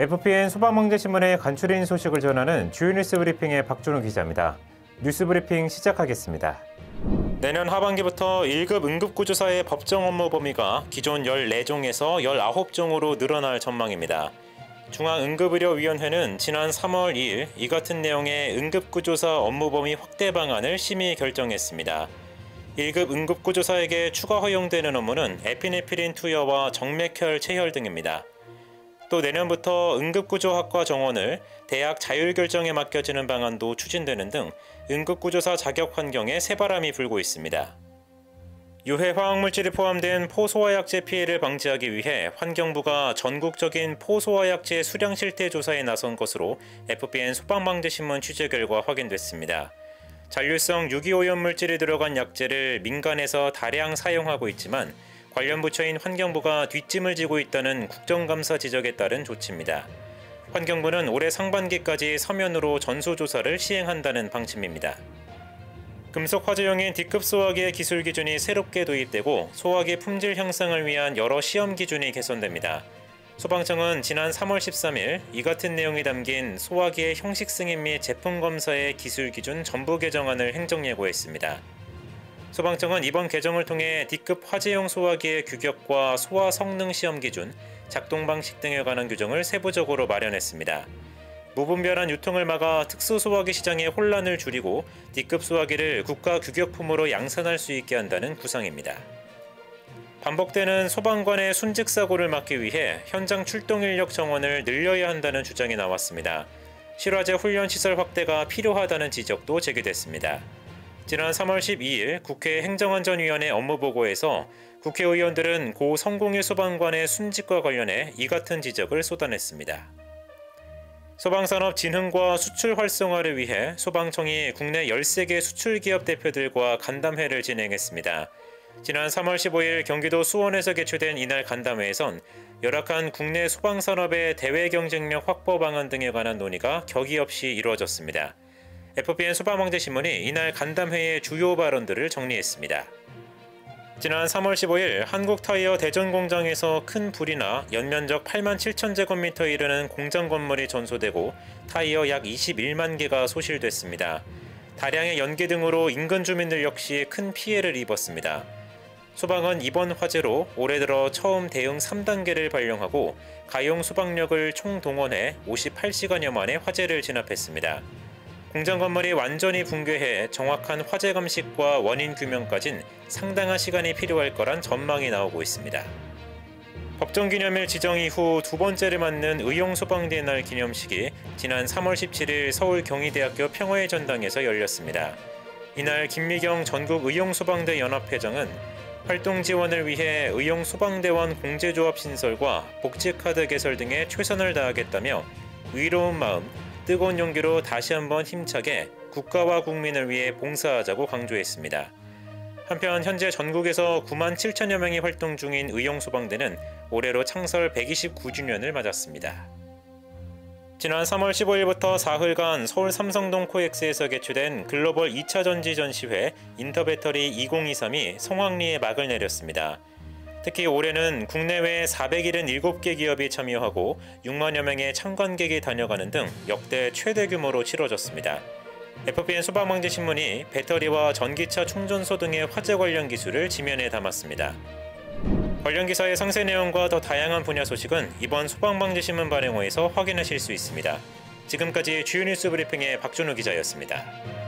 FPN 소방방재신문의 간추린 소식을 전하는 주요 뉴스 브리핑의 박준호 기자입니다. 뉴스 브리핑 시작하겠습니다. 내년 하반기부터 1급 응급구조사의 법정 업무 범위가 기존 14종에서 19종으로 늘어날 전망입니다. 중앙응급의료위원회는 지난 3월 2일 이 같은 내용의 응급구조사 업무 범위 확대 방안을 심의 결정했습니다. 1급 응급구조사에게 추가 허용되는 업무는 에피네프린 투여와 정맥혈 체혈 등입니다. 또 내년부터 응급구조학과 정원을 대학 자율결정에 맡겨지는 방안도 추진되는 등 응급구조사 자격 환경에 새바람이 불고 있습니다. 유해 화학물질이 포함된 포소화약제 피해를 방지하기 위해 환경부가 전국적인 포소화약제 수량 실태 조사에 나선 것으로 FPN 소방방재신문 취재 결과 확인됐습니다. 잔류성 유기오염물질이 들어간 약제를 민간에서 다량 사용하고 있지만 관련 부처인 환경부가 뒷짐을 지고 있다는 국정감사 지적에 따른 조치입니다. 환경부는 올해 상반기까지 서면으로 전수조사를 시행한다는 방침입니다. 금속 화재용인 D급 소화기의 기술 기준이 새롭게 도입되고 소화기 품질 향상을 위한 여러 시험 기준이 개선됩니다. 소방청은 지난 3월 13일 이 같은 내용이 담긴 소화기의 형식 승인 및 제품 검사의 기술 기준 전부 개정안을 행정예고했습니다. 소방청은 이번 개정을 통해 D급 화재용 소화기의 규격과 소화 성능 시험 기준, 작동 방식 등에 관한 규정을 세부적으로 마련했습니다. 무분별한 유통을 막아 특수 소화기 시장의 혼란을 줄이고 D급 소화기를 국가 규격품으로 양산할 수 있게 한다는 구상입니다. 반복되는 소방관의 순직 사고를 막기 위해 현장 출동 인력 정원을 늘려야 한다는 주장이 나왔습니다. 실화제 훈련 시설 확대가 필요하다는 지적도 제기됐습니다. 지난 3월 12일 국회 행정안전위원회 업무보고에서 국회의원들은 고 성공일 소방관의 순직과 관련해 이 같은 지적을 쏟아냈습니다. 소방산업 진흥과 수출 활성화를 위해 소방청이 국내 13개 수출기업 대표들과 간담회를 진행했습니다. 지난 3월 15일 경기도 수원에서 개최된 이날 간담회에선 열악한 국내 소방산업의 대외 경쟁력 확보 방안 등에 관한 논의가 격의 없이 이루어졌습니다. FPN 소방방재신문이 이날 간담회의 주요 발언들을 정리했습니다. 지난 3월 15일 한국타이어 대전 공장에서 큰 불이 나 연면적 8만 7천 제곱미터에 이르는 공장 건물이 전소되고 타이어 약 21만 개가 소실됐습니다. 다량의 연기 등으로 인근 주민들 역시 큰 피해를 입었습니다. 소방은 이번 화재로 올해 들어 처음 대응 3단계를 발령하고 가용 소방력을 총동원해 58시간여 만에 화재를 진압했습니다. 공장 건물이 완전히 붕괴해 정확한 화재 감식과 원인 규명까진 상당한 시간이 필요할 거란 전망이 나오고 있습니다. 법정기념일 지정 이후 두 번째를 맞는 의용소방대 날 기념식이 지난 3월 17일 서울경희대학교 평화의 전당에서 열렸습니다. 이날 김미경 전국의용소방대 연합회장은 활동 지원을 위해 의용소방대원 공제조합 신설과 복지카드 개설 등에 최선을 다하겠다며 의로운 마음, 뜨거운 용기로 다시 한번 힘차게 국가와 국민을 위해 봉사하자고 강조했습니다. 한편 현재 전국에서 9만 7천여 명이 활동 중인 의용소방대는 올해로 창설 129주년을 맞았습니다. 지난 3월 15일부터 사흘간 서울 삼성동 코엑스에서 개최된 글로벌 2차 전지 전시회 인터배터리 2023이 성황리에 막을 내렸습니다. 특히 올해는 국내외 477개 기업이 참여하고 6만여 명의 참관객이 다녀가는 등 역대 최대 규모로 치러졌습니다. FPN 소방방재신문이 배터리와 전기차 충전소 등의 화재 관련 기술을 지면에 담았습니다. 관련 기사의 상세 내용과 더 다양한 분야 소식은 이번 소방방재신문 발행호에서 확인하실 수 있습니다. 지금까지 주요 뉴스 브리핑의 박준호 기자였습니다.